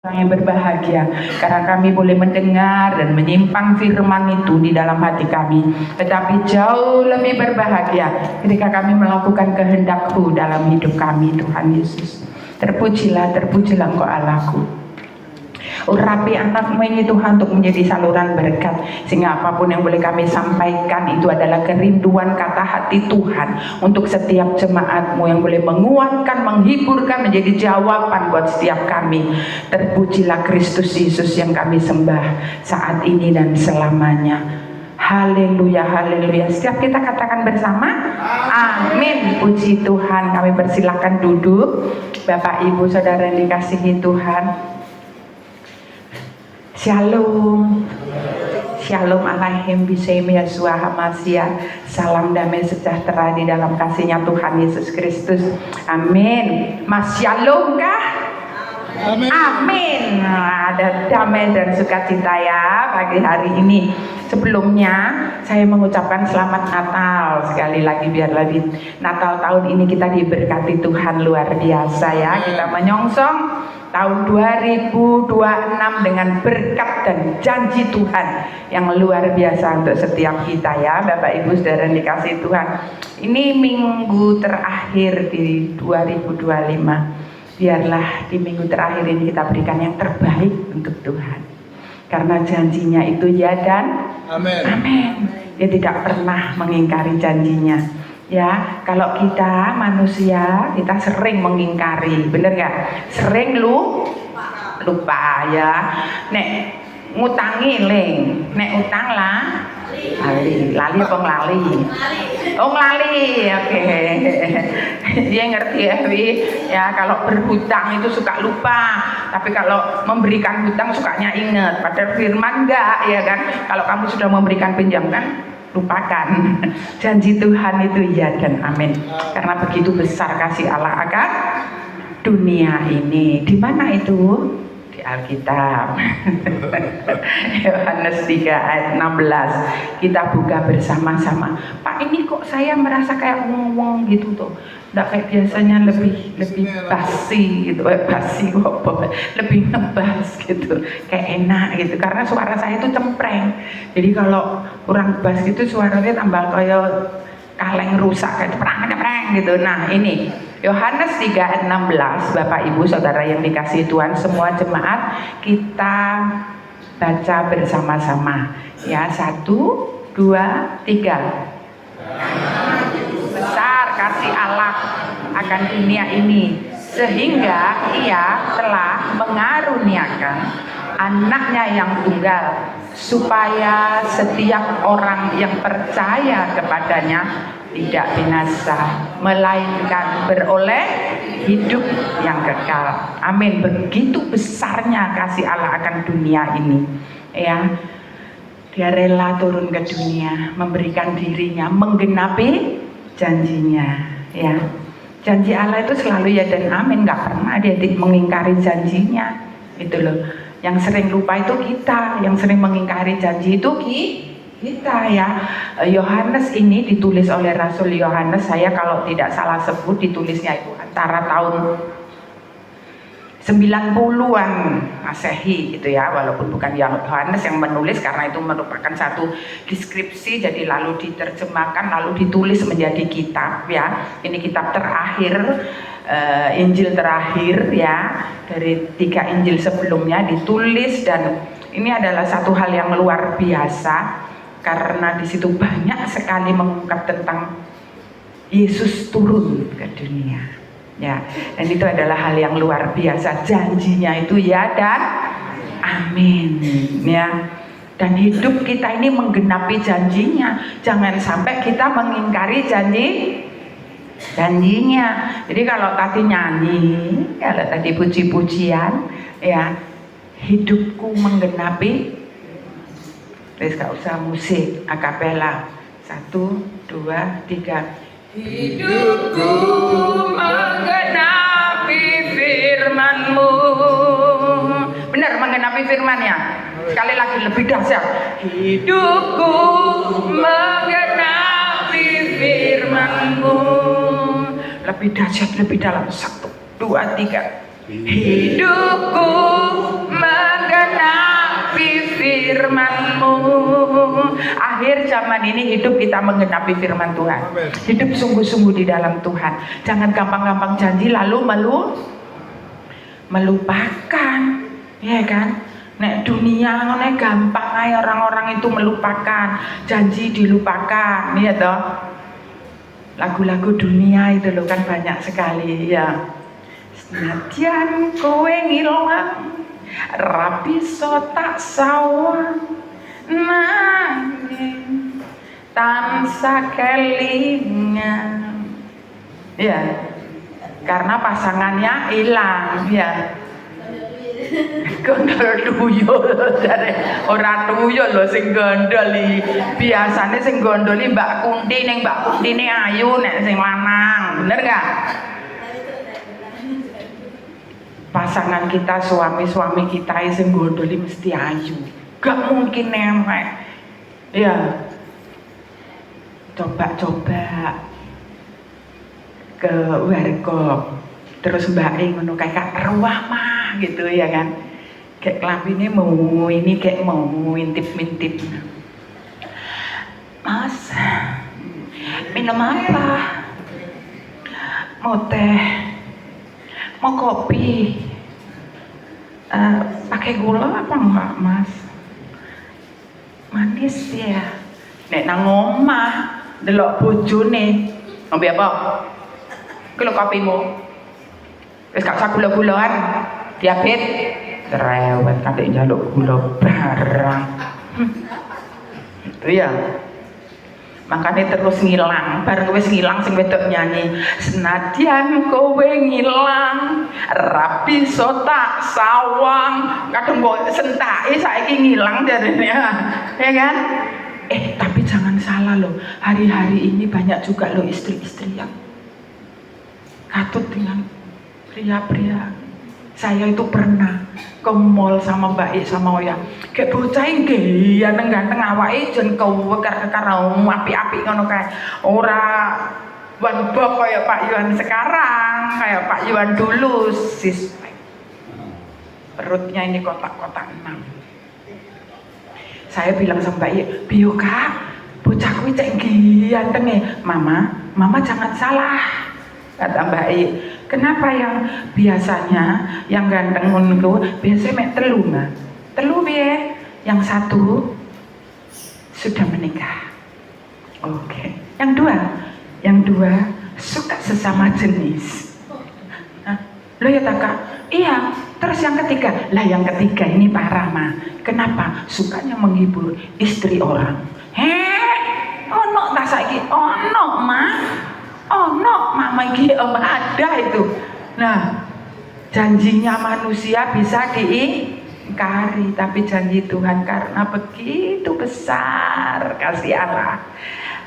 Orang yang berbahagia karena kami boleh mendengar dan menyimpang firman itu di dalam hati kami, tetapi jauh lebih berbahagia ketika kami melakukan kehendak-Mu dalam hidup kami. Tuhan Yesus, terpujilah Engkau Allahku. Urapi anak-Mu ini Tuhan untuk menjadi saluran berkat, sehingga apapun yang boleh kami sampaikan itu adalah kerinduan kata hati Tuhan untuk setiap jemaat-Mu, yang boleh menguatkan, menghiburkan, menjadi jawaban buat setiap kami. Terpujilah Kristus Yesus yang kami sembah saat ini dan selamanya. Haleluya, haleluya. Setiap kita katakan bersama, amin. Puji Tuhan. Kami persilahkan duduk. Bapak, Ibu, Saudara yang dikasihi Tuhan, Shalom. Shalom alaihim bisem Yeshua HaMashiach. Salam damai sejahtera di dalam kasihnya Tuhan Yesus Kristus. Amin. Mas Shalom kah? Amin. Amin. Ada damai dan sukacita ya pagi hari ini. Sebelumnya saya mengucapkan selamat Natal sekali lagi, biarlah di Natal tahun ini kita diberkati Tuhan luar biasa ya. Kita menyongsong tahun 2026 dengan berkat dan janji Tuhan yang luar biasa untuk setiap kita ya Bapak Ibu Saudara yang dikasihi Tuhan. Ini minggu terakhir di 2025. Biarlah di minggu terakhir ini kita berikan yang terbaik untuk Tuhan, karena janjinya itu ya dan amin. Amin. Dia tidak pernah mengingkari janjinya. Ya, kalau kita manusia, kita sering mengingkari, bener gak? Sering lupa ya. Nek ngutangi ling, nek utang lah lali apa nglali? Oh nglali, oke. Dia ngerti ya, ya kalau berhutang itu suka lupa, tapi kalau memberikan hutang sukanya ingat. Padahal firman enggak ya kan? Kalau kamu sudah memberikan pinjaman, lupakan. Janji Tuhan itu ya dan amin. Karena begitu besar kasih Allah akan dunia ini. Di mana itu? Di Alkitab. Yohanes 3 ayat 16. Kita buka bersama-sama. Pak, ini kok saya merasa kayak ngomong gitu tuh. Nggak kayak biasanya, lebih basi gitu, basi kok, lebih ngebas gitu, kayak enak gitu, karena suara saya itu cempreng. Jadi kalau kurang bas gitu suaranya tambah kayak kaleng rusak, kayak perang gitu. Nah ini Yohanes 3 ayat 16, Bapak Ibu Saudara yang dikasihi Tuhan, semua jemaat kita baca bersama-sama ya. 1, 2, 3. Besar kasih Allah akan dunia ini, sehingga Ia telah mengaruniakan anaknya yang tunggal, supaya setiap orang yang percaya kepadanya tidak binasa, melainkan beroleh hidup yang kekal. Amin. Begitu besarnya kasih Allah akan dunia ini ya. Dia rela turun ke dunia, memberikan dirinya, menggenapi janjinya ya. Janji Allah itu selalu ya dan amin, gak pernah dia mengingkari janjinya. Itu loh, yang sering lupa itu kita, yang sering mengingkari janji itu kita ya. Yohanes ini ditulis oleh Rasul Yohanes, saya kalau tidak salah sebut ditulisnya itu antara tahun 90-an Masehi gitu ya, walaupun bukan Yohanes yang menulis karena itu merupakan satu deskripsi, jadi lalu diterjemahkan lalu ditulis menjadi kitab ya. Ini kitab terakhir, Injil terakhir ya, dari 3 Injil sebelumnya ditulis, dan ini adalah satu hal yang luar biasa karena di situ banyak sekali mengungkap tentang Yesus turun ke dunia. Ya, dan itu adalah hal yang luar biasa. Janjinya itu ya dan amin ya. Dan hidup kita ini menggenapi janjinya. Jangan sampai kita mengingkari janjinya. Jadi kalau tadi nyanyi, kalau tadi puji-pujian ya, hidupku menggenapi, terus gak usah musik akapela. 1, 2, 3. Hidupku menggenapi firman-Mu. Benar, menggenapi firman-Nya. Sekali lagi lebih dahsyat. Hidupku menggenapi firman-Mu. Lebih dahsyat, lebih dalam. 1, 2, 3. Hidupku akhir zaman ini hidup kita menggenapi firman Tuhan. Hidup sungguh-sungguh di dalam Tuhan. Jangan gampang-gampang janji lalu melupakan, ya kan? Nek dunia ngene gampang ae orang-orang itu melupakan, janji dilupakan, ya toh. Lagu-lagu dunia itu loh kan banyak sekali ya. Senadyan kowe ngilang, rapi so tak sawang, nanging tansah kelingan. Ya, karena pasangannya hilang, ya. Gondol tuyul jare ora tuyul lho sing gondoli. Biasane sing gondoli Mbak Kunti ning Mbak Kuntine ayu nek sing lanang. Bener gak? Pasangan kita, suami-suami kita sing gondoli mesti ayu. Gak mungkin nemek. Ya. Coba-coba ke warga. Terus Mbak ngono kayak ruah mah gitu ya kan, kayak kelambine mau ini kayak mau ngintip-ngintip. Mas, minum apa? Mau teh, mau kopi, pakai gula apa enggak Mas? Manis ya. Nek nang omah delok bojone ngombe apa? Kalau kopimu wis gak usah gula-gulaan, diabetes, cerewet kadek njaluk gula barang. Itu ya. Makanya terus ngilang, bareng wis ngilang sing wedok nyanyi, senadyan kowe ngilang, rapi so tak sawang, kadang kok sentake saiki ngilang jarene ya kan? Tapi jangan salah loh, hari-hari ini banyak juga loh istri-istri yang katut dengan pria-pria. Saya itu pernah ke mall sama Mbak I sama Oya, kayak bocah iki ganteng awake jen kewekar-kekar api-api ngono kae. Ora wanbok kayak Pak Iwan sekarang, kayak Pak Iwan dulu sis. Perutnya ini kotak-kotak 6. Saya bilang sama Mbak I, "Biyo Kak, bocah kuwi cek ganteng e." Mama jangan salah. Kata Mbak I, kenapa yang biasanya yang ganteng ngono biasanya mek telu Mbak. Telu piye? Yang satu sudah menikah. Oke. Yang dua suka sesama jenis. Loh ya Kak? Iya. Terus yang ketiga? Lah yang ketiga ini parah mah. Kenapa? Sukanya menghibur istri orang. Ono ta saiki? Ono mah. Oh no, mama iki ada itu. Nah, janjinya manusia bisa diingkari, tapi janji Tuhan karena begitu besar kasih Allah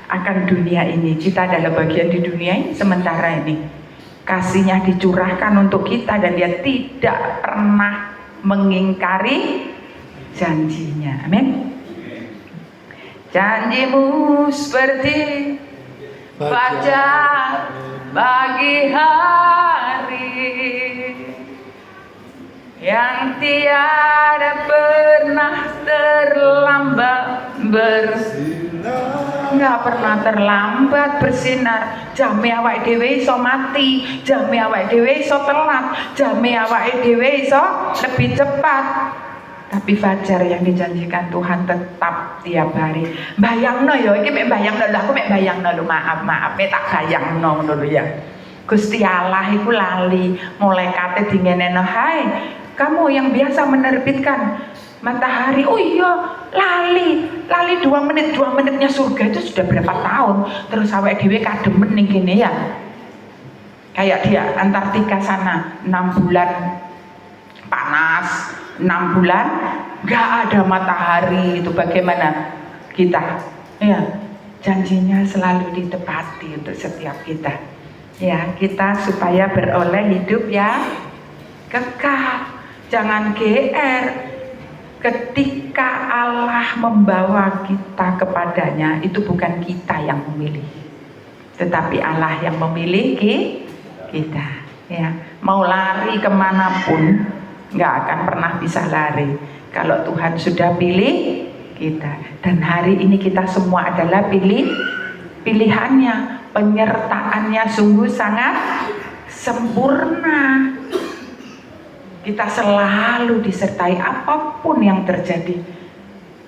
akan dunia ini. Kita adalah bagian di dunia ini sementara ini. Kasihnya dicurahkan untuk kita dan dia tidak pernah mengingkari janjinya. Amin. Janjimu seperti fajar pagi hari yang tiada pernah terlambat nggak pernah terlambat bersinar. Jame awake dhewe iso mati, jame awake dhewe iso telat, jame awake dhewe iso lebih cepat. Tapi fajar yang dijanjikan Tuhan tetap tiap hari. Bayangno ya, iki mek bayangno lho, aku mek bayangno lho, maaf tak bayangno ngono lho ya. Gusti Allah iku lali, malaikate dingeneno, "Hai, kamu yang biasa menerbitkan matahari." Oh iya, lali 2 menitnya surga itu sudah berapa tahun. Terus awake dhewe kademen ning kene ya. Kayak dia Antartika sana 6 bulan panas, 6 bulan nggak ada matahari. Itu bagaimana kita ya, janjinya selalu ditepati untuk setiap kita ya, kita supaya beroleh hidup ya kekal. Jangan GR ketika Allah membawa kita kepadanya, itu bukan kita yang memilih, tetapi Allah yang memilih kita ya. Mau lari kemanapun nggak akan pernah bisa lari. Kalau Tuhan sudah pilih kita. Dan hari ini kita semua adalah pilihannya, penyertaannya sungguh sangat sempurna. Kita selalu disertai apapun yang terjadi.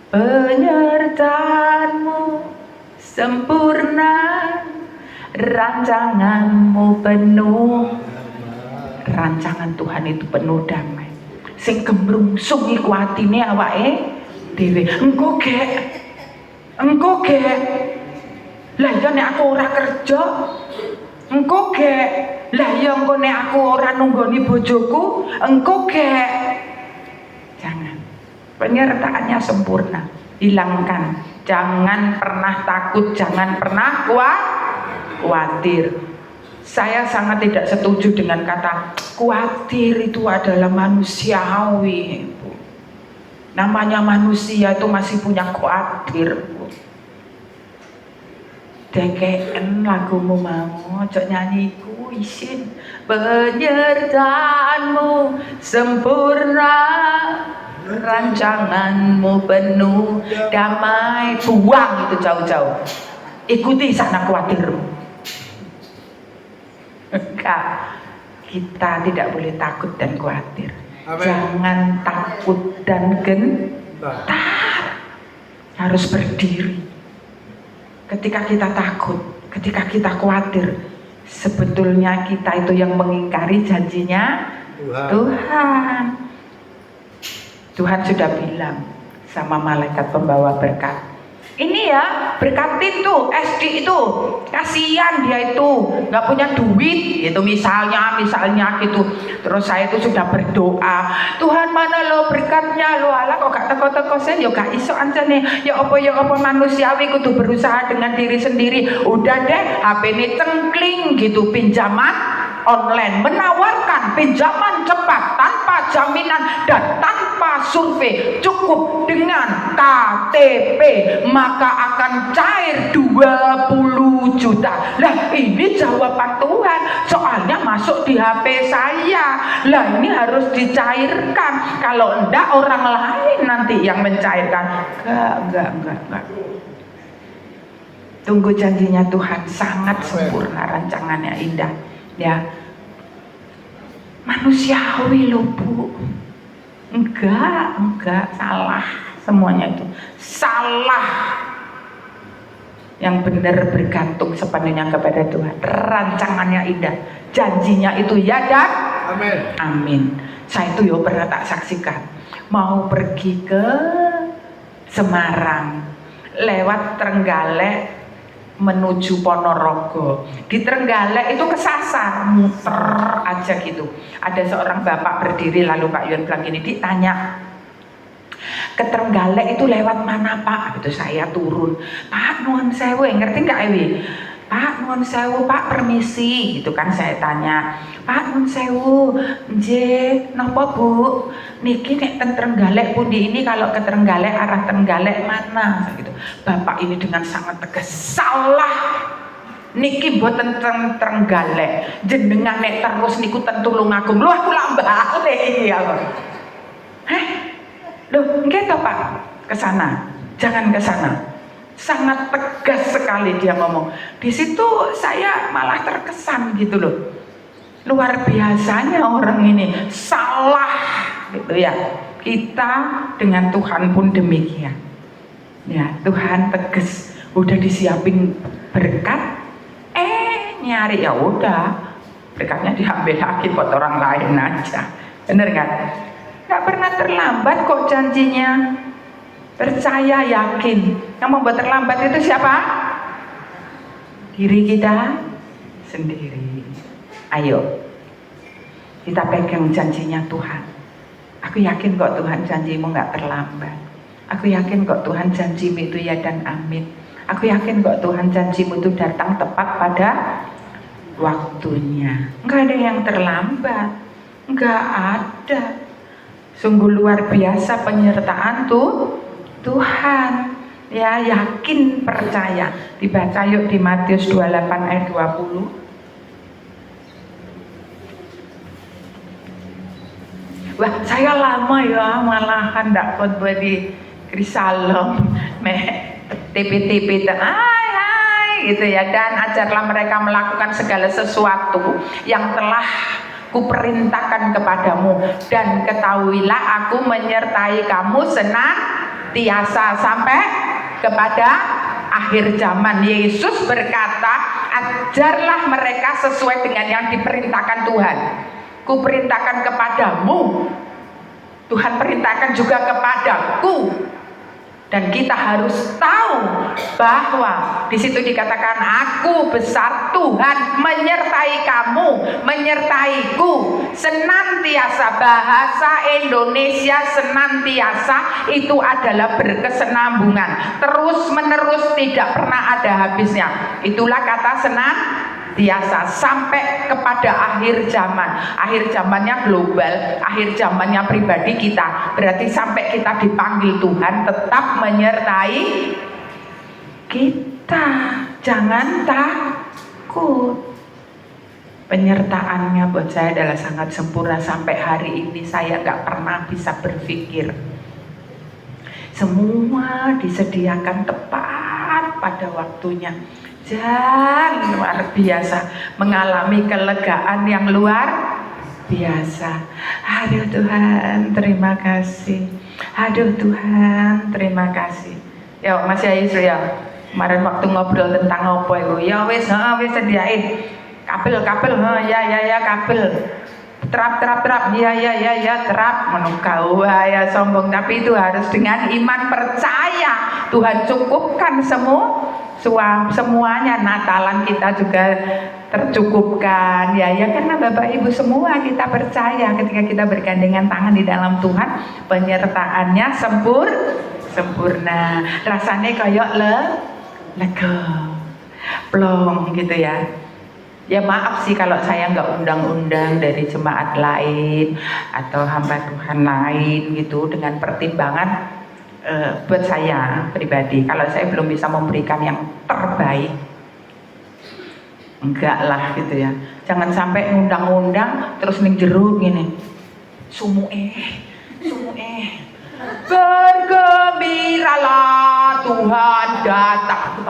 Penyertaanmu sempurna, rancanganmu penuh. Rancangan Tuhan itu penuh damai. Sing gemrungsung iku atine awake dhewe. Engko gek. Lah ya nek aku ora kerja, engko gek. Lah ya engko nek aku ora nunggoni bojoku, engko gek. Jangan. Penyertaannya sempurna. Hilangkan. Jangan pernah takut, jangan pernah khawatir. Saya sangat tidak setuju dengan kata khawatir itu adalah manusiawi. Namanya manusia itu masih punya khawatir. Dekeken lagumu mau, ojo nyanyiku isin. Penyertaanmu sempurna, rancanganmu penuh damai. Buang itu jauh-jauh. Ikuti sana khawatirmu. Enggak, kita tidak boleh takut dan khawatir. Amen. Jangan takut dan gentar. Harus berdiri. Ketika kita takut, ketika kita khawatir, sebetulnya kita itu yang mengingkari janjinya Tuhan. Tuhan sudah bilang sama malaikat pembawa berkat, ini ya berkatin tuh SD itu, kasihan dia itu nggak punya duit gitu misalnya gitu. Terus saya itu sudah berdoa, Tuhan mana lo berkatnya lo, ala kok gak teko-teko saya ya gak iso ancane ya apa manusiawi kudu berusaha dengan diri sendiri. Udah deh HP ini cengkling gitu, pinjaman online menawarkan pinjaman cepat tanpa jaminan dan tanpa survei, cukup dengan KTP maka akan cair 20 juta. Lah ini jawaban Tuhan, soalnya masuk di HP saya. Lah ini harus dicairkan, kalau enggak orang lain nanti yang mencairkan. Enggak. Tunggu janjinya Tuhan, sangat sempurna, rancangannya indah. Ya, manusiawi loh Bu. Enggak, salah semuanya itu. Salah. Yang benar bergantung sepenuhnya kepada Tuhan. Rancangannya indah, janjinya itu ya dan amin. Saya itu ya pernah tak saksikan. Mau pergi ke Semarang, lewat Trenggalek menuju Ponorogo. Di Trenggalek itu kesasar, muter aja gitu. Ada seorang bapak berdiri, lalu Pak Yon bilang gini, ditanya, ke Trenggalek itu lewat mana Pak? Itu saya turun, Pak nuwun sewu, ngerti nggak Ewi? Pak nuwun sewu Pak, permisi gitu kan. Saya tanya, Pak nuwun sewu, nggih napa Bu? Niki nek ten Trenggalek pundi ini, kalau ke Trenggalek arah Trenggalek mana gitu. Bapak ini dengan sangat tegas, salah. Niki mboten ten Trenggalek, jenengan nek terus niku ten Tulungagung. Lho aku lak balik iki ya. Loh, nggih toh Pak, ke sana. Jangan ke sana. Sangat tegas sekali dia ngomong. Di situ saya malah terkesan gitu loh. Luar biasanya orang ini, salah gitu ya. Kita dengan Tuhan pun demikian. Ya, Tuhan tegas, udah disiapin berkat, nyari ya udah, berkatnya diambil lagi buat orang lain aja. Bener nggak? Nggak pernah terlambat kok janjinya. Percaya, yakin. Yang membuat terlambat itu siapa? Diri kita sendiri. Ayo, kita pegang janjinya Tuhan. Aku yakin kok Tuhan janjimu nggak terlambat. Aku yakin kok Tuhan janjimu itu ya dan amin. Aku yakin kok Tuhan janjimu itu datang tepat pada waktunya. Nggak ada yang terlambat. Nggak ada. Sungguh luar biasa penyertaan Tuhan. Ya, yakin, percaya. Dibaca yuk di Matius 28 ayat 20. Wah, saya lama ya malahan ndak khotbah di Salam, TP-TP, hai gitu ya, dan ajarlah mereka melakukan segala sesuatu yang telah kuperintahkan kepadamu, dan ketahuilah aku menyertai kamu senantiasa sampai kepada akhir zaman. Yesus berkata, ajarlah mereka sesuai dengan yang diperintahkan Tuhan. Kuperintahkan kepadamu, Tuhan perintahkan juga kepadaku. Dan kita harus tahu bahwa di situ dikatakan, aku besar, Tuhan menyertai kamu, menyertaiku senantiasa. Bahasa Indonesia senantiasa itu adalah berkesinambungan, terus menerus, tidak pernah ada habisnya. Itulah kata senantiasa sampai kepada akhir zaman. Akhir zamannya global, akhir zamannya pribadi kita. Berarti sampai kita dipanggil Tuhan tetap menyertai kita. Jangan takut. Penyertaannya buat saya adalah sangat sempurna. Sampai hari ini saya gak pernah bisa berpikir. Semua disediakan tepat pada waktunya. Dan luar biasa, mengalami kelegaan yang luar biasa. Aduh Tuhan, terima kasih. Aduh Tuhan, terima kasih. Ya Mas Yaisu ya, kemarin waktu ngobrol tentang apa itu, ya wis sediain kabel, ya kabel, terap, ya terap, menunggu ya sombong, tapi itu harus dengan iman percaya. Tuhan cukupkan semuanya. Natalan kita juga tercukupkan ya karena Bapak Ibu semua kita percaya ketika kita bergandengan tangan di dalam Tuhan, penyertaannya sempurna. Rasanya kayak lega plong gitu ya. Ya maaf sih kalau saya nggak undang-undang dari jemaat lain atau hamba Tuhan lain gitu, dengan pertimbangan buat saya pribadi, kalau saya belum bisa memberikan yang terbaik, enggak lah gitu ya. Jangan sampai ngundang-undang terus ning jero gini, sumu'e bergembiralah Tuhan datang.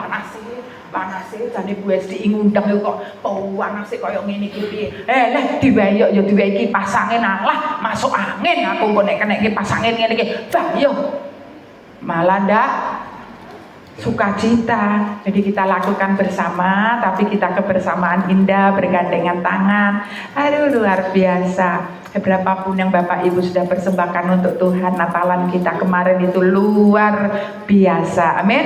Panase jane Bu Esti ngundang kok panase koyo ngene iki piye. Leh diwehi ya diwehi kipas angin, alah masuk angin aku kok nek kena kipas angin ngene iki. Malah ndak sukacita. Jadi kita lakukan bersama, tapi kita kebersamaan indah, bergandengan tangan. Aduh luar biasa. Berapapun yang Bapak Ibu sudah persembahkan untuk Tuhan, Natalan kita kemarin itu luar biasa. Amin.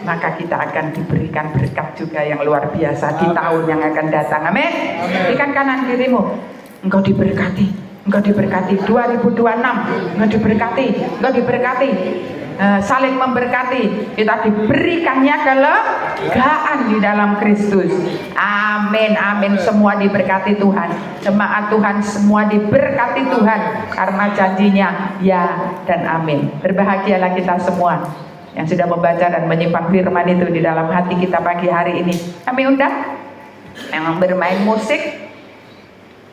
Maka kita akan diberikan berkat juga yang luar biasa di tahun yang akan datang. Amin. Berikan kanan kirimu, engkau diberkati. Engkau diberkati 2026, engkau diberkati, saling memberkati, kita diberikannya kelegaan di dalam Kristus. Amin, amin. Semua diberkati Tuhan, jemaat Tuhan semua diberkati Tuhan, karena janjinya ya dan amin. Berbahagialah kita semua yang sudah membaca dan menyimpan firman itu di dalam hati kita pagi hari ini. Kami undang yang bermain musik,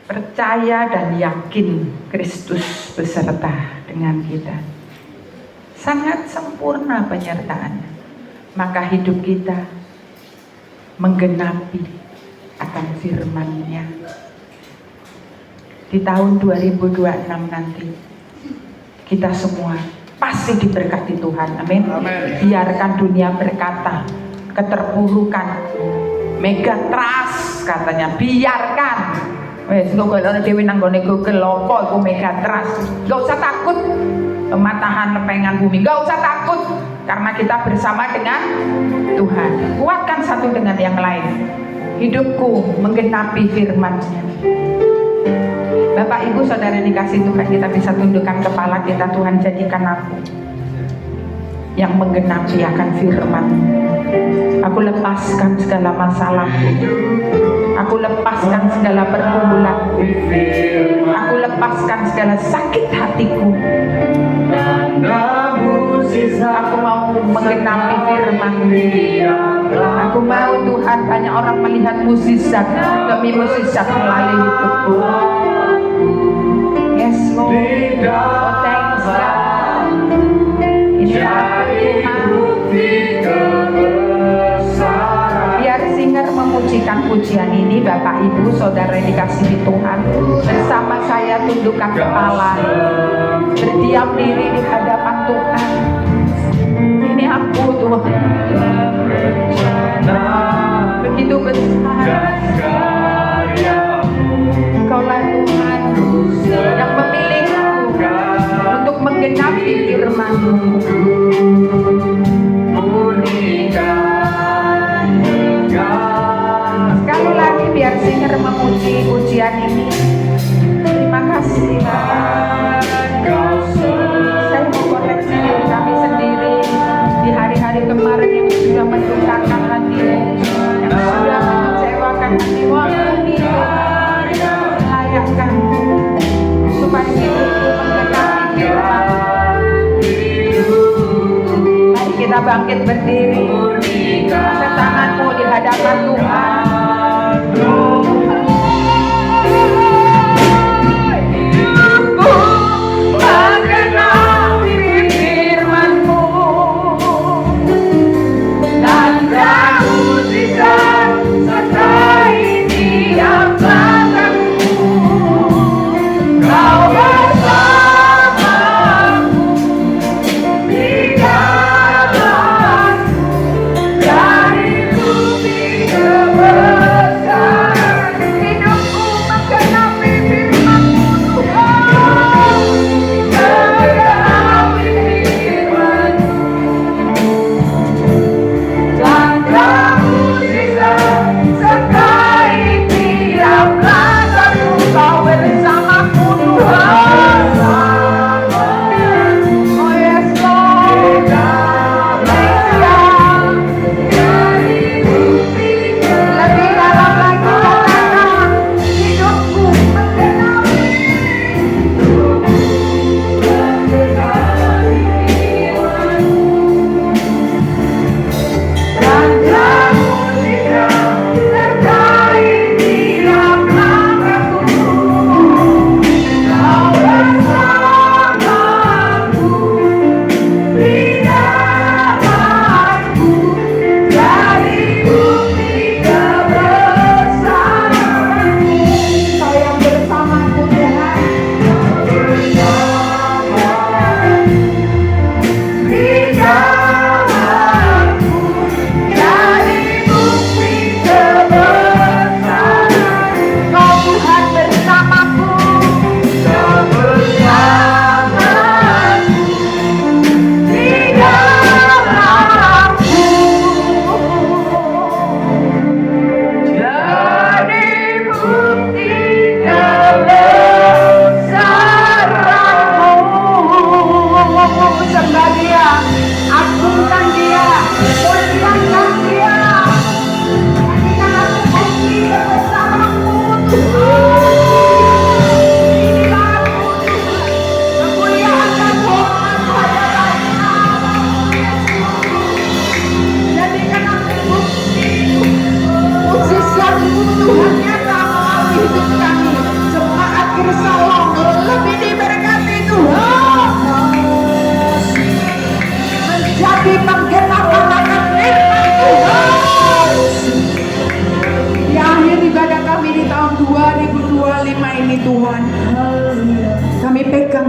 percaya dan yakin Kristus beserta dengan kita. Sangat sempurna penyertaannya. Maka hidup kita menggenapi akan firman-Nya. Di tahun 2026 nanti kita semua pasti diberkati Tuhan. Amin. Biarkan dunia berkata keterpurukan, megatrust katanya, biarkan. Wes kok ana dhewe nang gone Google apa iku megatrust. Enggak usah takut pematahan lepengan bumi. Enggak usah takut karena kita bersama dengan Tuhan. Kuatkan satu dengan yang lain. Hidupku menggenapi firman-Nya. Bapak Ibu Saudara dikasih Tuhan, kita bisa tundukkan kepala kita. Tuhan, jadikan aku yang menggenapi akan firman. Aku lepaskan segala masalahku. Aku lepaskan segala pergumulanku. Aku lepaskan segala sakit hatiku. Aku mau menggenapi firman. Aku mau Tuhan banyak orang melihat mukjizat demi mukjizat melalui hidupku. Yes Lord. Oh thanks God. pujian ini Bapak Ibu Saudara yang dikasihi Tuhan, bersama saya tundukkan kepala, berdiam diri di hadapan Tuhan. Ini aku Tuhan, begitu besar Engkaulah Tuhan yang memilih aku untuk menggenapi firman-Mu. Sekali lagi biar singer memuji pujian ini. Terima kasih Bapak. Saya mau koreksi diri kami sendiri di hari-hari kemarin yang sudah mendukakan hati, yang sudah mengecewakan hati. Ampuni melayakkan supaya kita menggenapi firman. Mari kita bangkit berdiri, angkat tanganmu di hadapan Tuhan.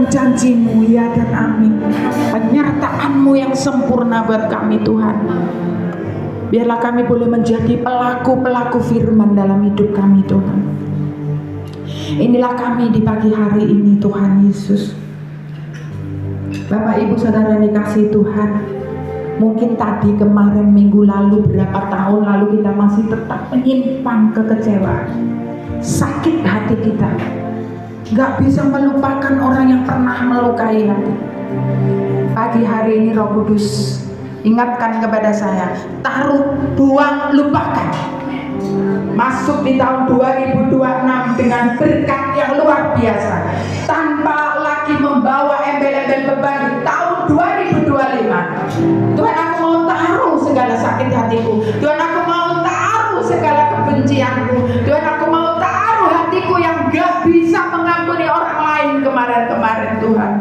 Janji-Mu ya dan amin. Penyertaan-Mu yang sempurna buat kami Tuhan. Biarlah kami boleh menjadi pelaku-pelaku firman dalam hidup kami Tuhan. Inilah kami di pagi hari ini Tuhan Yesus. Bapak Ibu Saudara yang dikasihi Tuhan, mungkin tadi kemarin minggu lalu berapa tahun lalu kita masih tetap menyimpan kekecewaan, sakit hati kita, gak bisa melupakan orang yang pernah melukai hati. Pagi hari ini Roh Kudus ingatkan kepada saya, taruh, buang, lupakan. Masuk di tahun 2026 dengan berkat yang luar biasa, tanpa lagi membawa embel-embel beban di tahun 2025. Tuhan, aku mau taruh segala sakit hatiku. Tuhan, aku mau taruh segala kebencianku. Tuhan, aku mau taruh hatiku yang gak bisa mengampuni orang lain kemarin-kemarin Tuhan.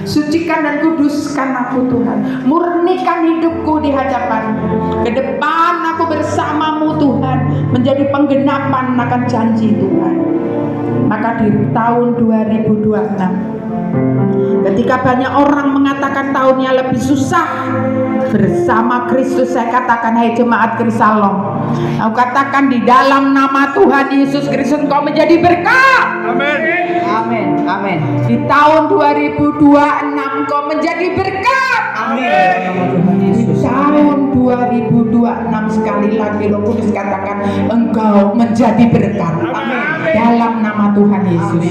Suci sucikan dan kuduskan aku Tuhan. Murnikan hidupku di hadapan-Mu. Ke depan aku bersama-Mu Tuhan, menjadi penggenapan akan janji Tuhan. Maka di tahun 2026, ketika banyak orang mengatakan tahunnya lebih susah, bersama Kristus saya katakan, hai jemaat Krisalong, aku katakan di dalam nama Tuhan Yesus Kristus engkau menjadi berkat. Amin. Amin. Amin. Di tahun 2026 engkau menjadi berkat. Amin. Di tahun 2026 sekali lagi Roh Kudus katakan engkau menjadi berkat. Amin. Dalam nama Tuhan Yesus.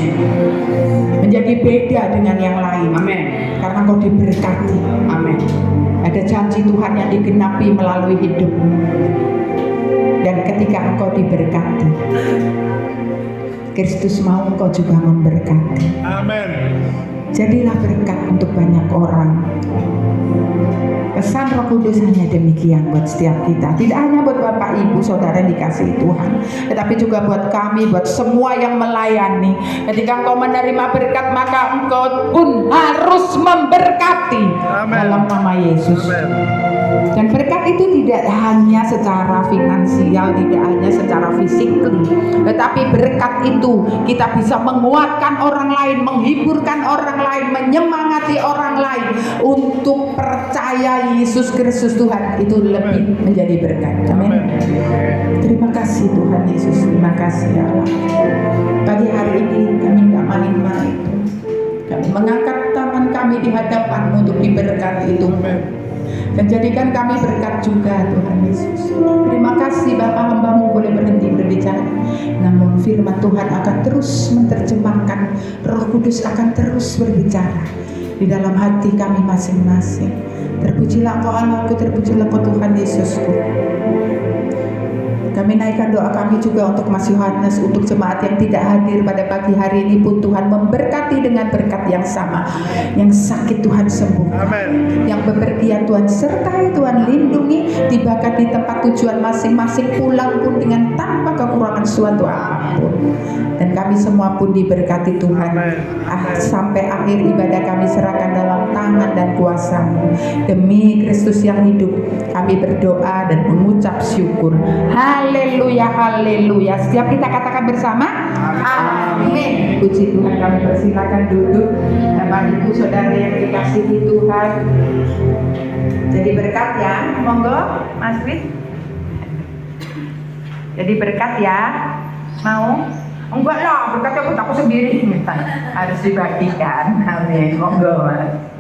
Menjadi beda dengan yang lain. Amin. Karena engkau diberkati. Amin. Ada janji Tuhan yang digenapi melalui hidupmu. Dan ketika engkau diberkati, Kristus mau engkau juga memberkati. Amin. Jadilah berkat untuk banyak orang. Pesan Roh Kudus hanya demikian buat setiap kita. Tidak hanya buat Bapak Ibu Saudara yang dikasihi Tuhan, tetapi juga buat kami, buat semua yang melayani. Ketika engkau menerima berkat, maka engkau pun harus memberkati. Amin. Dalam nama Yesus. Amin. Dan berkat itu tidak hanya secara finansial, tidak hanya secara fisik, tetapi berkat itu kita bisa menguatkan orang lain, menghiburkan orang lain, menyemangati orang lain untuk percaya Yesus Kristus Tuhan. Itu lebih menjadi berkat. Amin. Terima kasih Tuhan Yesus, terima kasih ya Allah. Pagi hari ini kami gak main-main, kami mengangkat tangan kami di hadapan-Mu untuk diberkati itu. Dan jadikan kami berkat juga Tuhan Yesus. Terima kasih Bapa, hamba-Mu boleh berhenti berbicara, namun firman Tuhan akan terus menerjemahkan, Roh Kudus akan terus berbicara di dalam hati kami masing-masing. Terpujilah Engkau Allahku, terpujilah Engkau Tuhan Yesusku. Kami naikkan doa kami juga untuk Mas Yohanes, untuk jemaat yang tidak hadir pada pagi hari ini pun Tuhan memberkati dengan berkat yang sama. Yang sakit Tuhan sembuhkan, yang bepergian Tuhan sertai, Tuhan lindungi, tibakan di tempat tujuan masing-masing, pulang pun dengan tanpa kekurangan suatu apapun. Dan kami semua pun diberkati Tuhan. Sampai akhir ibadah kami serahkan dalam tangan dan kuasa-Mu. Demi Kristus yang hidup, kami berdoa dan mengucap syukur. Haleluya, haleluya. Setiap kita katakan bersama, amin. Puji Tuhan. Kami persilakan duduk. Bapak Ibu Saudara yang dikasihi Tuhan, jadi berkat ya. Monggo Mas Wid. Jadi berkat ya. Mau? Enggak lah, berkatnya aku sendiri. Harus dibagikan. Amin. Monggo Mas.